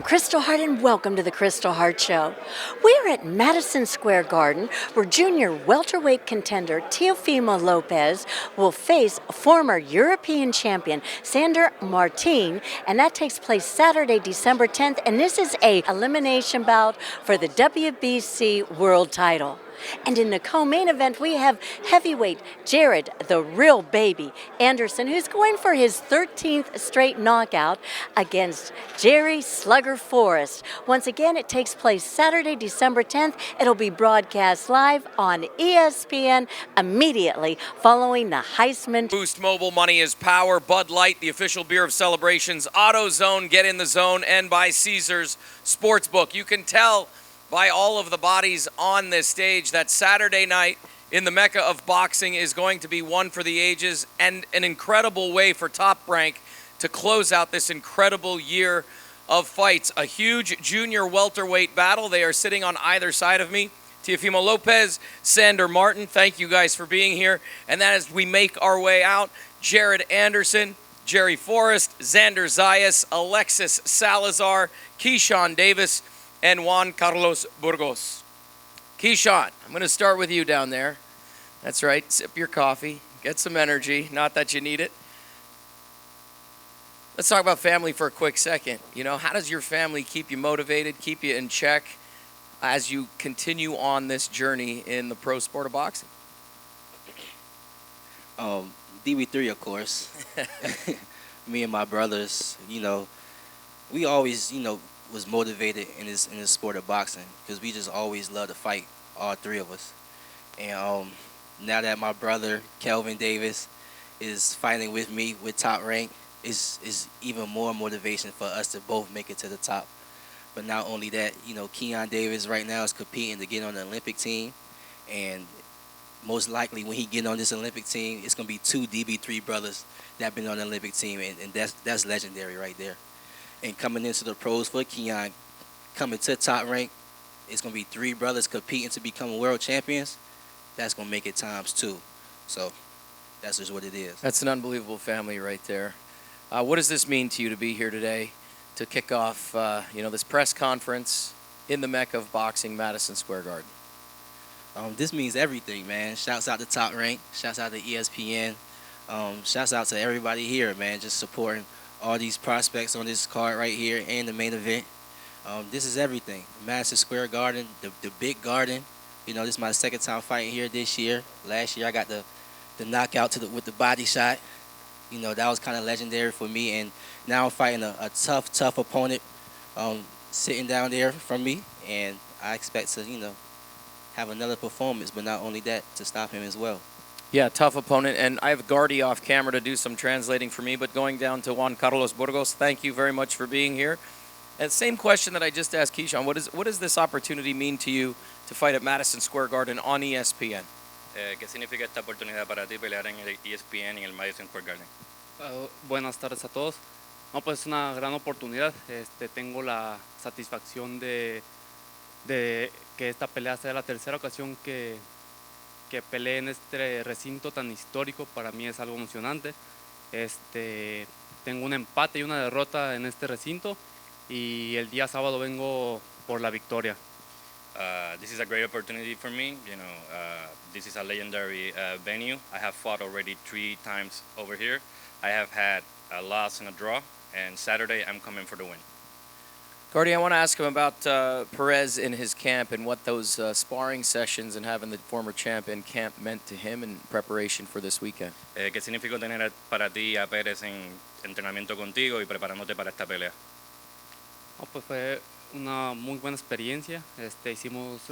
I'm Kristal Hart, and welcome to the Kristal Hart Show. We're at Madison Square Garden, where junior welterweight contender Teofimo Lopez will face former European champion Sandor Martin, and that takes place Saturday, December 10th, and this is a elimination bout for the WBC world title. And in the co-main event, we have heavyweight Jared, the real baby, Anderson, who's going for his 13th straight knockout against Jerry Slugger Forrest. Once again, it takes place Saturday, December 10th. It'll be broadcast live on ESPN immediately following the Heisman. Boost Mobile Money is Power, Bud Light, the official beer of celebrations, AutoZone, Get in the Zone, and by Caesars Sportsbook. You can tell by all of the bodies on this stage that Saturday night in the Mecca of boxing is going to be one for the ages, and an incredible way for Top Rank to close out this incredible year of fights. A huge junior welterweight battle. They are sitting on either side of me. Teofimo Lopez, Sandor Martin, thank you guys for being here. And that as we make our way out, Jared Anderson, Jerry Forrest, Xander Zayas, Alexis Salazar, Keyshawn Davis, and Juan Carlos Burgos. Keyshawn, I'm going to start with you down there. That's right, sip your coffee, get some energy, not that you need it. Let's talk about family for a quick second. You know, how does your family keep you motivated, keep you in check as you continue on this journey in the pro sport of boxing? DB3, of course. Me and my brothers, we always, was motivated in this sport of boxing because we just always loved to fight, all three of us. And now that my brother Kelvin Davis is fighting with me with Top Rank, is even more motivation for us to both make it to the top. But not only that, Keyshawn Davis right now is competing to get on the Olympic team, and most likely when he get on this Olympic team, it's gonna be two DB3 brothers that have been on the Olympic team, and that's legendary right there. And coming into the pros for Keyshawn, coming to Top Rank, it's going to be three brothers competing to become world champions. That's going to make it times two. So that's just what it is. That's an unbelievable family right there. What does this mean to you to be here today to kick off this press conference in the Mecca of boxing, Madison Square Garden? This means everything, man. Shouts out to Top Rank. Shouts out to ESPN. Shouts out to everybody here, man, just supporting all these prospects on this card right here and the main event. This is everything. Madison Square Garden, the big garden. This is my second time fighting here this year. Last year I got the knockout with the body shot. That was kind of legendary for me. And now I'm fighting a tough opponent sitting down there from me. And I expect to, have another performance, but not only that, to stop him as well. Yeah, tough opponent, and I have Gardy off camera to do some translating for me, but going down to Juan Carlos Burgos, thank you very much for being here. And same question that I just asked Keyshawn, what does this opportunity mean to you to fight at Madison Square Garden on ESPN? ¿Qué significa esta oportunidad para ti pelear en el ESPN y en el Madison Square Garden? Buenas tardes a todos. No, pues es una gran oportunidad. Tengo la satisfacción de que esta pelea sea la tercera ocasión que peleé en este recinto tan histórico. Para mí es algo emocionante. Tengo un empate y una derrota en este recinto y el día sábado vengo por la victoria. This is a great opportunity for me. This is a legendary venue. I have fought already 3 times over here. I have had a loss and a draw, and Saturday I'm coming for the win. Gardy, I want to ask him about Perez in his camp and what those sparring sessions and having the former champ in camp meant to him in preparation for this weekend. ¿Qué significó tener para ti a Pérez en entrenamiento contigo y preparándote para esta pelea? No, pues fue una muy buena experiencia.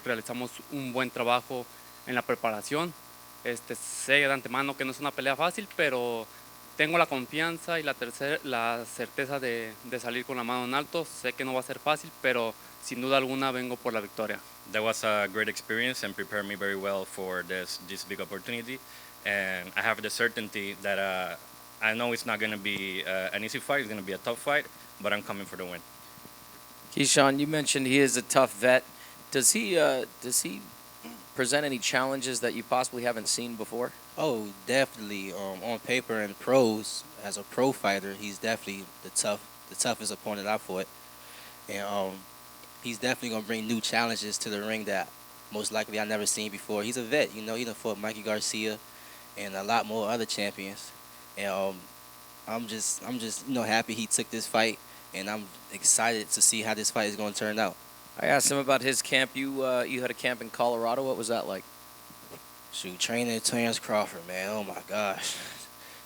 Realizamos un buen trabajo en la preparación. Sé de antemano que no es una pelea fácil, pero tengo la confianza y la certeza de salir con la mano en alto. Sé que no va a ser fácil, pero sin duda alguna vengo por la victoria. That was a great experience and prepared me very well for this big opportunity. And I have the certainty that I know it's not going to be an easy fight. It's going to be a tough fight, but I'm coming for the win. Keyshawn, you mentioned he is a tough vet. Does he present any challenges that you possibly haven't seen before? Oh, definitely. On paper and pros, as a pro fighter, he's definitely the toughest opponent I fought. and he's definitely gonna bring new challenges to the ring that most likely I never seen before. He's a vet, you know. He done fought Mikey Garcia and a lot more other champions, and I'm just happy he took this fight, and I'm excited to see how this fight is gonna turn out. I asked him about his camp. You had a camp in Colorado. What was that like? Shoot, training Terrence Crawford, man. Oh my gosh,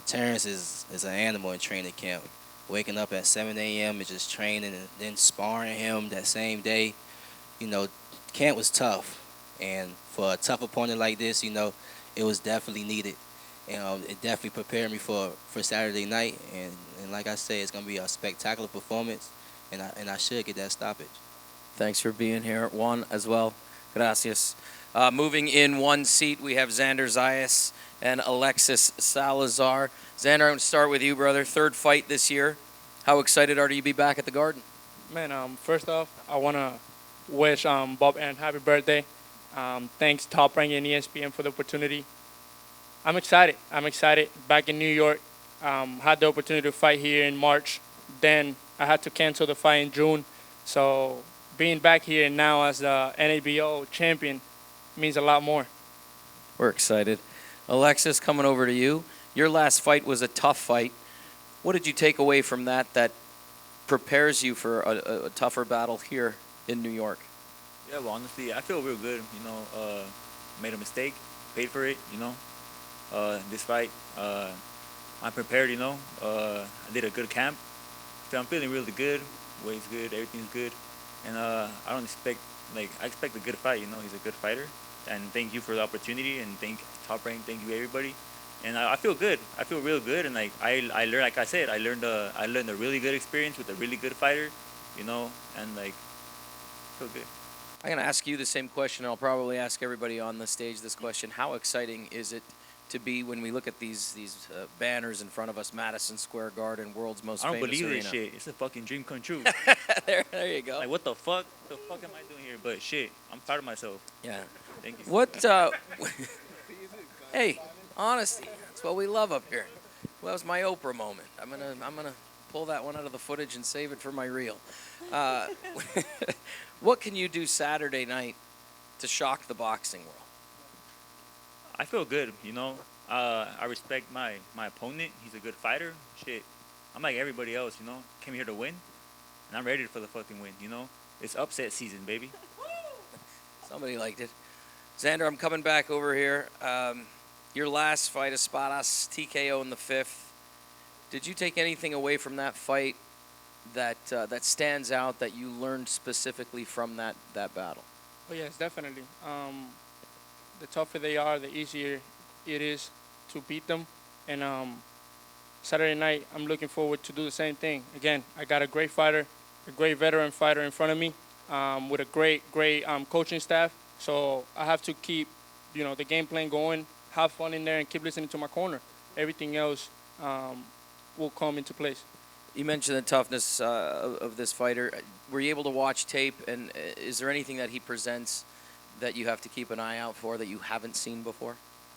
Terrence is an animal in training camp. Waking up at 7 a.m. and just training, and then sparring him that same day. You know, camp was tough, and for a tough opponent like this, you know, it was definitely needed. And it definitely prepared me for Saturday night. And like I said, it's gonna be a spectacular performance, and I should get that stoppage. Thanks for being here, Juan, as well. Gracias. Moving in one seat, we have Xander Zayas and Alexis Salazar. Xander, I'm going to start with you, brother. Third fight this year. How excited are you to be back at the Garden? Man, first off, I want to wish Bob Aaron happy birthday. Thanks Top Rank and ESPN for the opportunity. I'm excited. Back in New York, had the opportunity to fight here in March. Then I had to cancel the fight in June. So being back here now as the NABO champion means a lot more. We're excited. Alexis, coming over to you. Your last fight was a tough fight. What did you take away from that prepares you for a tougher battle here in New York? Yeah, well, honestly, I feel real good. You know, made a mistake, paid for it. You know, this fight, I'm prepared. You know, I did a good camp. I'm feeling really good. Weight's good, everything's good, and I expect a good fight. You know, he's a good fighter, and thank you for the opportunity, and thank Top Rank, thank you everybody. And I feel good. I feel real good, and I learned, like I said, I learned a really good experience with a really good fighter, you know, and I feel good. I'm going to ask you the same question, and I'll probably ask everybody on the stage this question. How exciting is it to be when we look at these banners in front of us, Madison Square Garden, world's most famous arena? I don't believe this shit. It's a fucking dream come true. there you go. Like, what the fuck? What the fuck am I doing here? But shit, I'm proud of myself. Yeah. Thank you. What? Hey, honesty. That's what we love up here. Well, that was my Oprah moment. I'm gonna pull that one out of the footage and save it for my reel. What can you do Saturday night to shock the boxing world? I feel good, you know. I respect my opponent. He's a good fighter. Shit, I'm like everybody else, you know. Came here to win, and I'm ready for the fucking win, you know. It's upset season, baby. Somebody liked it. Xander, I'm coming back over here. Your last fight, Espadas, TKO in the 5th. Did you take anything away from that fight that stands out that you learned specifically from that battle? Oh yes, definitely. The tougher they are, the easier it is to beat them. And Saturday night, I'm looking forward to do the same thing. Again, I got a great fighter, a great veteran fighter in front of me, with a great coaching staff. So I have to keep, the game plan going, have fun in there, and keep listening to my corner. Everything else will come into place. You mentioned the toughness of this fighter. Were you able to watch tape, and is there anything that he presents that you have to keep an eye out for that you haven't seen before?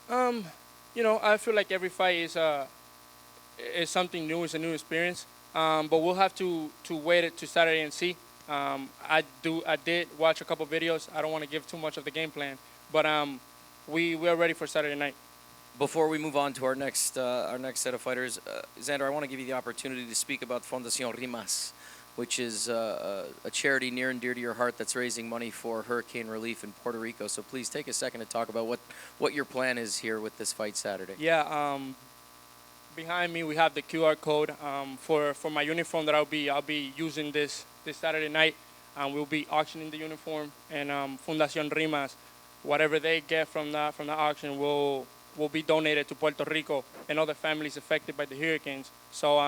I feel like every fight is something new, it's a new experience. But we'll have to wait it to Saturday and see. I did watch a couple videos. I don't want to give too much of the game plan, but we are ready for Saturday night. Before we move on to our next set of fighters, Xander, I want to give you the opportunity to speak about Fundación Rimas, which is a charity near and dear to your heart that's raising money for hurricane relief in Puerto Rico. So please take a second to talk about what your plan is here with this fight Saturday. Yeah, behind me we have the QR code for my uniform that I'll be using this Saturday night. We'll be auctioning the uniform, and Fundación Rimas, whatever they get from the auction will be donated to Puerto Rico and other families affected by the hurricanes. So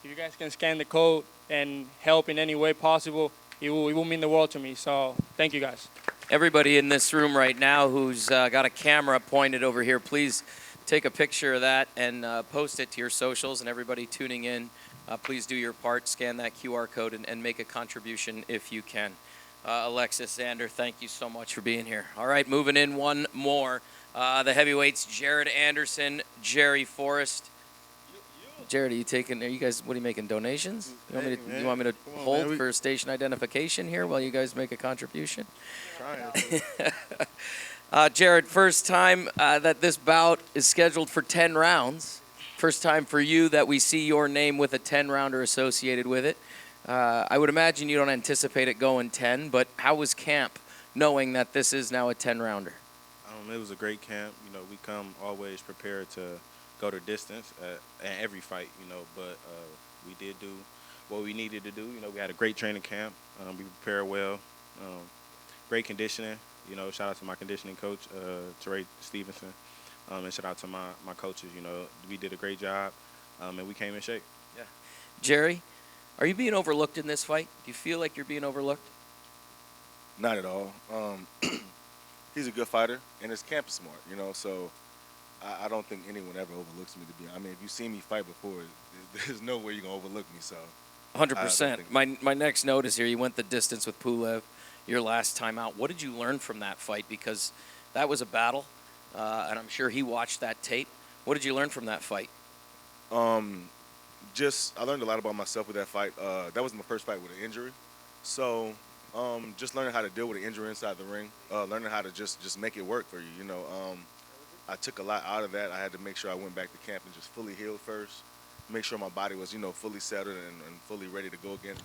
if you guys can scan the code and help in any way possible, it will mean the world to me. So thank you guys. Everybody in this room right now who's got a camera pointed over here, please take a picture of that and post it to your socials. And everybody tuning in, please do your part, scan that QR code and make a contribution if you can. Alexis, Xander, thank you so much for being here. All right, moving in one more. The heavyweights, Jared Anderson, Jerry Forrest. Jared, are you guys, what are you making, donations? You want me to Come on, hold man. for station identification here while you guys make a contribution? Jared, first time that this bout is scheduled for 10 rounds. First time for you that we see your name with a 10-rounder associated with it. I would imagine you don't anticipate it going 10, but how was camp knowing that this is now a 10-rounder? It was a great camp. We come always prepared to go the distance at every fight, but we did do what we needed to do. We had a great training camp. We prepared well. Great conditioning. Shout out to my conditioning coach, Teray Stevenson, and shout out to my coaches. We did a great job, and we came in shape. Yeah. Jerry, are you being overlooked in this fight? Do you feel like you're being overlooked? Not at all. He's a good fighter, and his camp is smart, so I don't think anyone ever overlooks me. If you see me fight before, there's no way you're going to overlook me. So 100%. My next note is here. You went the distance with Pulev your last time out. What did you learn from that fight? Because that was a battle, and I'm sure he watched that tape. What did you learn from that fight? I learned a lot about myself with that fight. That was my first fight with an injury. So just learning how to deal with an injury inside the ring, learning how to just make it work for you, I took a lot out of that. I had to make sure I went back to camp and just fully healed first, make sure my body was, fully settled and fully ready to go again.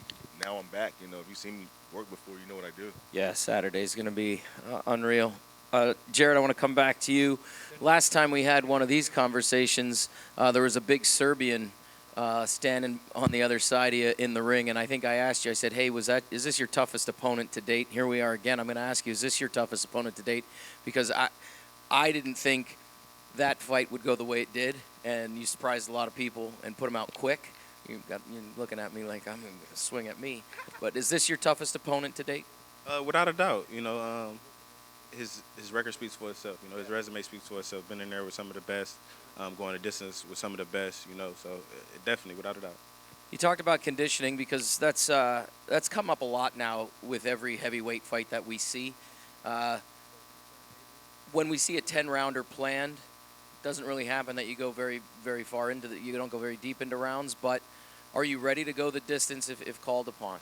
Now I'm back. If you see me work before, you know what I do. Yeah, Saturday's going to be unreal. Jared, I want to come back to you. Last time we had one of these conversations, there was a big Serbian standing on the other side of you in the ring, and I think I asked you, I said, hey, is this your toughest opponent to date? Here we are again. I'm going to ask you, is this your toughest opponent to date? Because I didn't think that fight would go the way it did, and you surprised a lot of people and put them out quick. You're looking at me like I'm going to swing at me. But is this your toughest opponent to date? Without a doubt. His record speaks for itself. His resume speaks for itself. Been in there with some of the best, going a distance with some of the best. So definitely, without a doubt. You talked about conditioning because that's come up a lot now with every heavyweight fight that we see. When we see a 10-rounder planned, it doesn't really happen that you go very, very far into you don't go very deep into rounds. But are you ready to go the distance if called upon?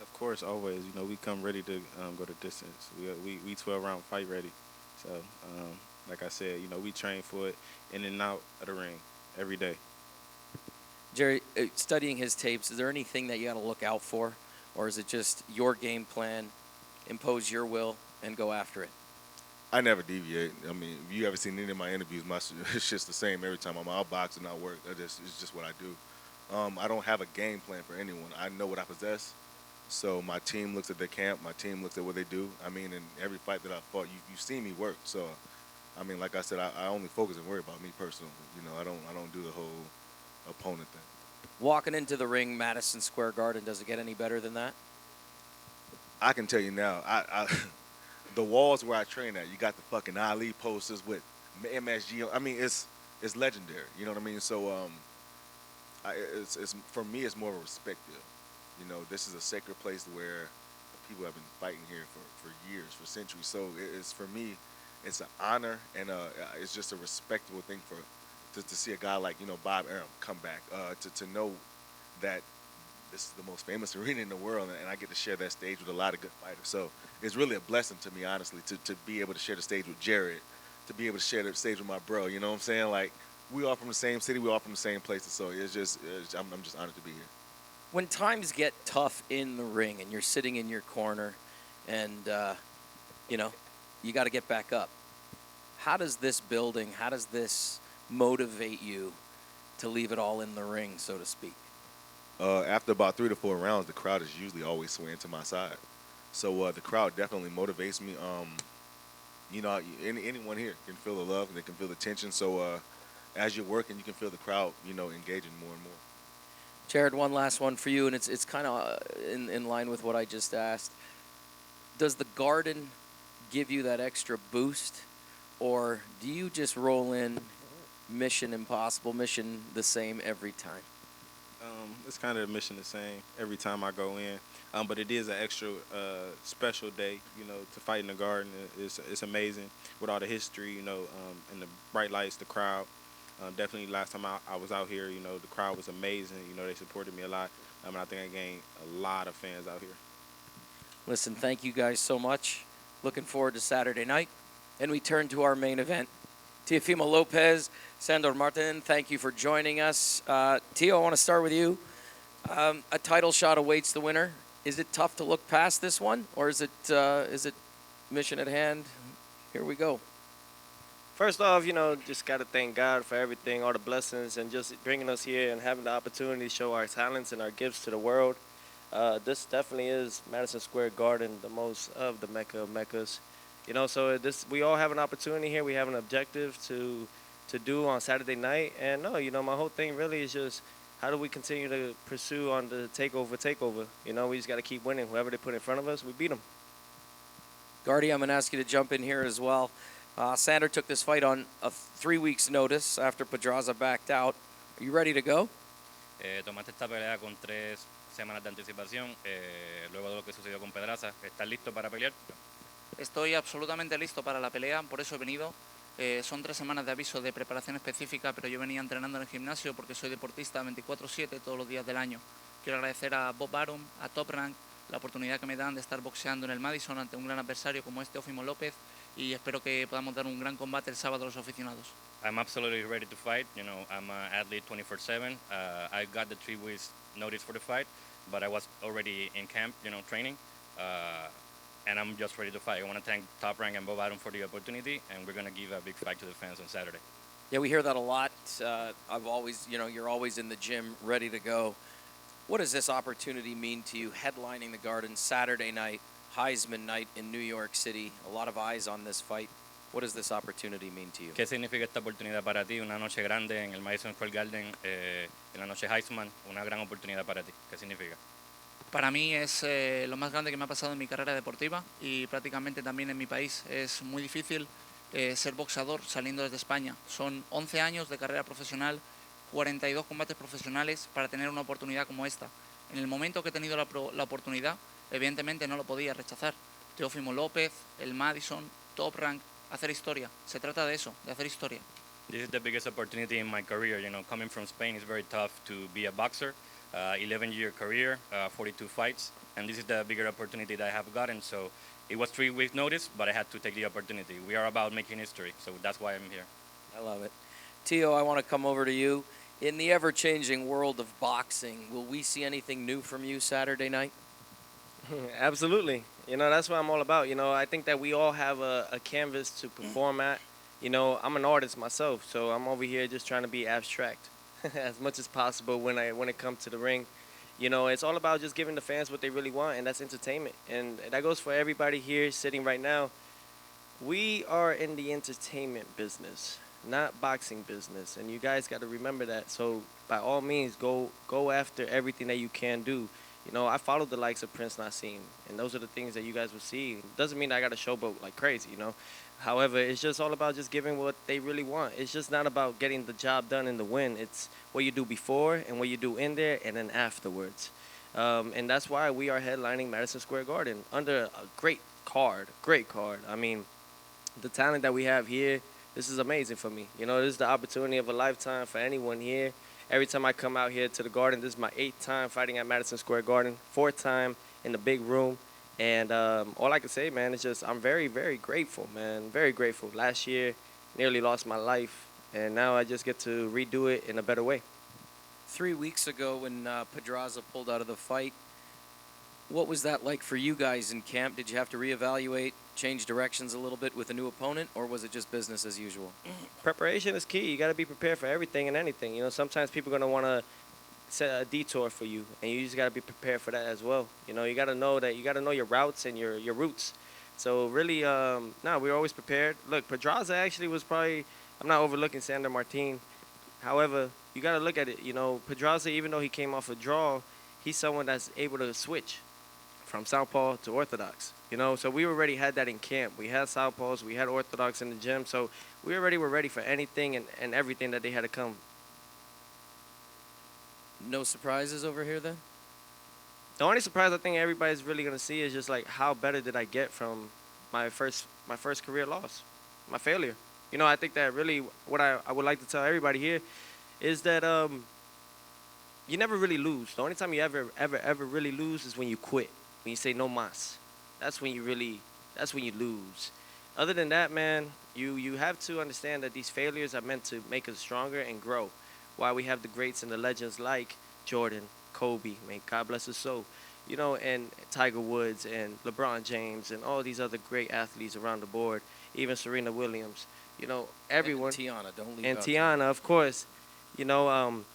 Of course, always. We come ready to go the distance. We 12-round fight ready. So, like I said, we train for it in and out of the ring every day. Jerry, studying his tapes, is there anything that you got to look out for, or is it just your game plan, impose your will, and go after it? I never deviate. If you ever seen any of my interviews, it's just the same every time. I'm outboxing and I work. It's just what I do. I don't have a game plan for anyone. I know what I possess. So my team looks at their camp. My team looks at what they do. In every fight that I fought, you see me work. So, like I said, I only focus and worry about me personally. I don't do the whole opponent thing. Walking into the ring, Madison Square Garden, does it get any better than that? I can tell you now, the walls where I train at, you got the fucking Ali posters with MSG. It's legendary. You know what I mean? So, it's for me, it's more of a respect deal. This is a sacred place where people have been fighting here for years, for centuries. So it's for me, it's an honor and it's just a respectable thing to see a guy like Bob Arum come back. To know that this is the most famous arena in the world, and I get to share that stage with a lot of good fighters. So it's really a blessing to me, honestly, to be able to share the stage with Jared, to be able to share the stage with my bro. You know what I'm saying? Like, we all from the same city, we all from the same places. So I'm just honored to be here. When times get tough in the ring and you're sitting in your corner and, you got to get back up, how does this motivate you to leave it all in the ring, so to speak? After about 3 to 4 rounds, the crowd is usually always swaying to my side. So the crowd definitely motivates me. Anyone here can feel the love and they can feel the tension. So as you're working, you can feel the crowd, engaging more and more. Jared, one last one for you, and it's kind of in line with what I just asked. Does the Garden give you that extra boost, or do you just roll in mission impossible, mission the same every time? It's kind of mission the same every time I go in, but it is an extra special day, to fight in the Garden. It's amazing with all the history, and the bright lights, the crowd. Definitely last time I was out here, the crowd was amazing. They supported me a lot. I think I gained a lot of fans out here. Listen, thank you guys so much. Looking forward to Saturday night. And we turn to our main event. Teofimo Lopez, Sandor Martin, thank you for joining us. Teo, I want to start with you. A title shot awaits the winner. Is it tough to look past this one, or is it mission at hand? Here we go. First off, just got to thank God for everything, all the blessings, and just bringing us here and having the opportunity to show our talents and our gifts to the world. This definitely is Madison Square Garden, the most of the Mecca of Meccas. So we all have an opportunity here. We have an objective to do on Saturday night. And no, my whole thing really is just how do we continue to pursue on the takeover. We just got to keep winning. Whoever they put in front of us, we beat them. Gardy, I'm going to ask you to jump in here as well. Sandor took this fight on a 3 weeks notice after Pedraza backed out. Are you ready to go? Tomaste esta pelea con 3 semanas de anticipación, luego de lo que sucedió con Pedraza. ¿Estás listo para pelear? Estoy absolutamente listo para la pelea, por eso he venido. Son 3 semanas de aviso de preparación específica, pero yo venía entrenando en el gimnasio porque soy deportista 24/7 todos los días del año. Quiero agradecer a Bob Arum, a Top Rank, la oportunidad que me dan de estar boxeando en el Madison ante un gran adversario como es Teofimo Lopez, y espero que podamos dar un gran combate el sábado a los aficionados. I'm absolutely ready to fight. I'm an athlete 24/7. I got the 3 weeks notice for the fight, but I was already in camp, training. And I'm just ready to fight. I want to thank Top Rank and Bob Arum for the opportunity, and we're going to give a big fight to the fans on Saturday. Yeah, we hear that a lot. I've always, you're always in the gym ready to go. What does this opportunity mean to you, headlining the Garden Saturday night, Heisman night in New York City? A lot of eyes on this fight. What does this opportunity mean to you? ¿Qué significa esta oportunidad para ti? Una noche grande en el Madison Square Garden, en la noche Heisman, una gran oportunidad para ti. ¿Qué significa? Para mí es lo más grande que me ha pasado en mi carrera deportiva y prácticamente también en mi país. Es muy difícil ser boxeador saliendo desde España. Son 11 años de carrera profesional, 42 combates profesionales para tener una oportunidad como esta. En el momento que he tenido la oportunidad, evidentemente no lo podía rechazar. Teofimo López, el Madison, Top Rank, hacer historia. Se trata de eso, de hacer historia. This is the biggest opportunity in my career. Coming from Spain is very tough to be a boxer. 11-year career, 42 fights, and this is the bigger opportunity that I have gotten. So it was 3 weeks notice, but I had to take the opportunity. We are about making history, so that's why I'm here. I love it. Teo, I want to come over to you. In the ever-changing world of boxing, will we see anything new from you Saturday night? Absolutely. That's what I'm all about. I think that we all have a canvas to perform at. I'm an artist myself, so I'm over here just trying to be abstract as much as possible when it comes to the ring. It's all about just giving the fans what they really want, and that's entertainment. And that goes for everybody here sitting right now. We are in the entertainment business, not boxing business, and you guys got to remember that. So by all means, go after everything that you can do. I follow the likes of Prince Nassim, and those are the things that you guys will see. Doesn't mean I got to showboat like crazy, However, it's just all about just giving what they really want. It's just not about getting the job done and the win. It's what you do before and what you do in there and then afterwards. And that's why we are headlining Madison Square Garden under a great card. I mean, the talent that we have here, this is amazing for me. This is the opportunity of a lifetime for anyone here. Every time I come out here to the Garden, this is my 8th time fighting at Madison Square Garden, 4th time in the big room. And all I can say, man, is just I'm very, very grateful, man. Very grateful. Last year, nearly lost my life, and now I just get to redo it in a better way. 3 weeks ago when Pedraza pulled out of the fight, what was that like for you guys in camp? Did you have to reevaluate, change directions a little bit with a new opponent, or was it just business as usual? Preparation is key. You got to be prepared for everything and anything. Sometimes people are going to want to set a detour for you, and you just got to be prepared for that as well. You got to know your routes and your routes. So really, we're always prepared. Look, Pedraza actually was probably, I'm not overlooking Sandor Martin. However, you got to look at it. Pedraza, even though he came off a draw, he's someone that's able to switch from southpaw to orthodox. So we already had that in camp. We had southpaws, we had orthodox in the gym, so we already were ready for anything and everything that they had to come. No surprises over here then? The only surprise I think everybody's really gonna see is just like how better did I get from my first career loss, my failure. You know, I think that really what I would like to tell everybody here is that you never really lose. The only time you ever really lose is when you quit. When you say no mas. That's when you lose. Other than that, man, you have to understand that these failures are meant to make us stronger and grow. Why we have the greats and the legends like Jordan, Kobe, man, God bless his soul, you know, and Tiger Woods and LeBron James and all these other great athletes around the board, even Serena Williams, you know, everyone. And Tiana, don't leave And out Tiana, of course, you know, and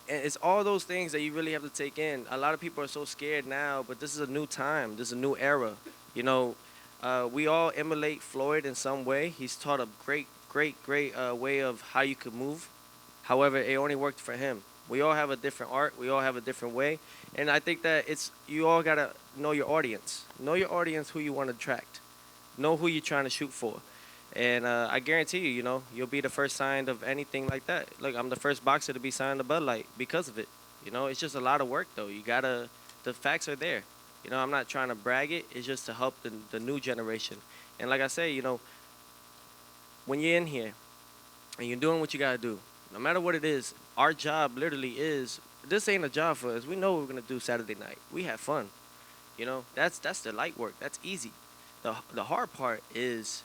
it's all those things that you really have to take in. A lot of people are so scared now, but this is a new time. This is a new era. You know, we all emulate Floyd in some way. He's taught a great way of how you could move. However, it only worked for him. We all have a different art. We all have a different way. And I think that you all got to know your audience. Know your audience, who you want to attract. Know who you're trying to shoot for. And I guarantee you, you know, you'll be the first signed of anything like that. Look, I'm the first boxer to be signed to Bud Light because of it. You know, it's just a lot of work, though. The facts are there. You know, I'm not trying to brag it. It's just to help the new generation. And like I say, you know, when you're in here and you're doing what you got to do, no matter what it is, our job literally is, this ain't a job for us. We know what we're going to do Saturday night. We have fun. You know, that's the light work. That's easy. The hard part is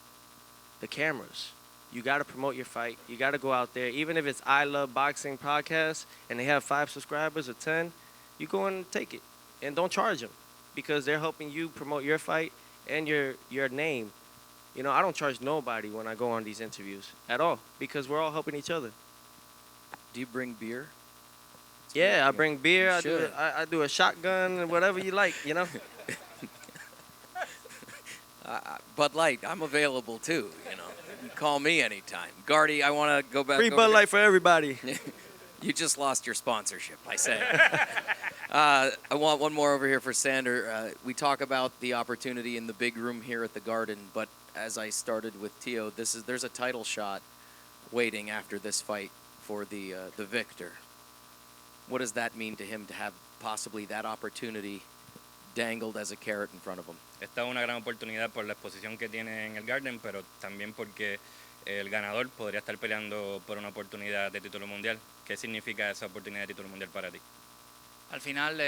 the cameras. You got to promote your fight. You got to go out there. Even if it's I Love Boxing podcast and they have 5 subscribers or 10, you go and take it. And don't charge them because they're helping you promote your fight and your name. You know, I don't charge nobody when I go on these interviews at all because we're all helping each other. Do you bring beer? Yeah, I bring beer. I You do a shotgun and whatever you like, you know. Bud Light, I'm available too, you know. You can call me anytime. Gardy, I want to go back. Free Bud Light for everybody. You just lost your sponsorship, I say. I want one more over here for Sandor. We talk about the opportunity in the big room here at the Garden, but as I started with Teo, there's a title shot waiting after this fight for the victor. What does that mean to him to have possibly that opportunity dangled as a carrot in front of him? Esta es una gran oportunidad por la exposición que tiene en el Garden, pero también porque el ganador podría estar peleando por una oportunidad de título mundial. ¿Qué significa esa oportunidad de título mundial para ti? Al final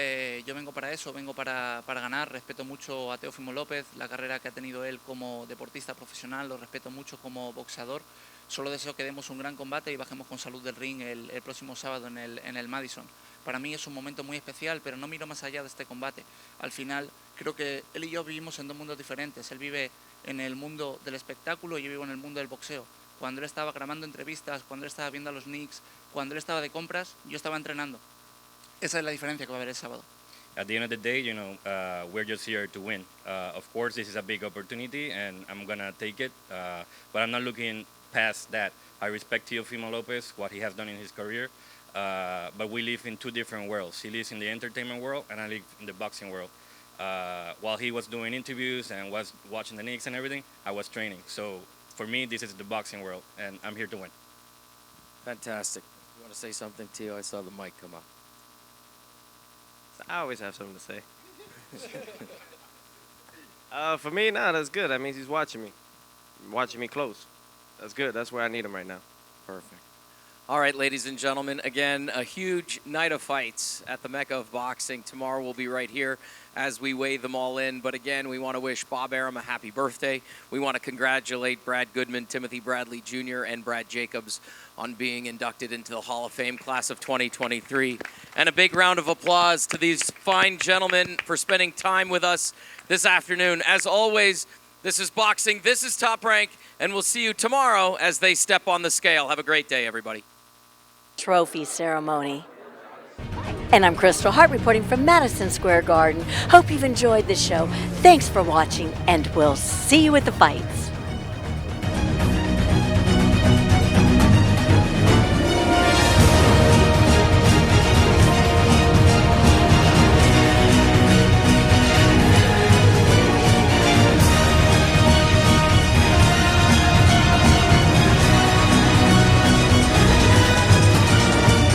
yo vengo para eso, vengo para ganar. Respeto mucho a Teofimo Lopez, la carrera que ha tenido él como deportista profesional, lo respeto mucho como boxeador. Solo deseo que demos un gran combate y bajemos con salud del ring el próximo sábado en el Madison. Para mí es un momento muy especial, pero no miro más allá de este combate. Al final creo que él y yo vivimos en dos mundos diferentes. Él vive en el mundo del espectáculo y yo vivo en el mundo del boxeo. Cuando él estaba grabando entrevistas, cuando él estaba viendo a los Knicks, cuando él estaba de compras, yo estaba entrenando. Esa es la diferencia que va a haber el sábado. At the end of the day, you know, we're just here to win. Of course, this is a big opportunity, and I'm gonna take it. But I'm not looking past that. I respect Teofimo Lopez, what he has done in his career. But we live in two different worlds. He lives in the entertainment world, and I live in the boxing world. While he was doing interviews and was watching the Knicks and everything, I was training. So for me, this is the boxing world, and I'm here to win. Fantastic. You want to say something, Teo? I saw the mic come up. I always have something to say. For me, that's good. That means he's watching me close. That's good. That's where I need him right now. Perfect. All right, ladies and gentlemen, again, a huge night of fights at the Mecca of Boxing. Tomorrow we'll be right here as we weigh them all in. But again, we want to wish Bob Arum a happy birthday. We want to congratulate Brad Goodman, Timothy Bradley Jr., and Brad Jacobs on being inducted into the Hall of Fame class of 2023. And a big round of applause to these fine gentlemen for spending time with us this afternoon. As always, this is Boxing, this is Top Rank, and we'll see you tomorrow as they step on the scale. Have a great day, everybody. Trophy ceremony. And I'm Kristal, Hart reporting from Madison Square Garden. Hope you've enjoyed the show. Thanks for watching, and we'll see you at the fights.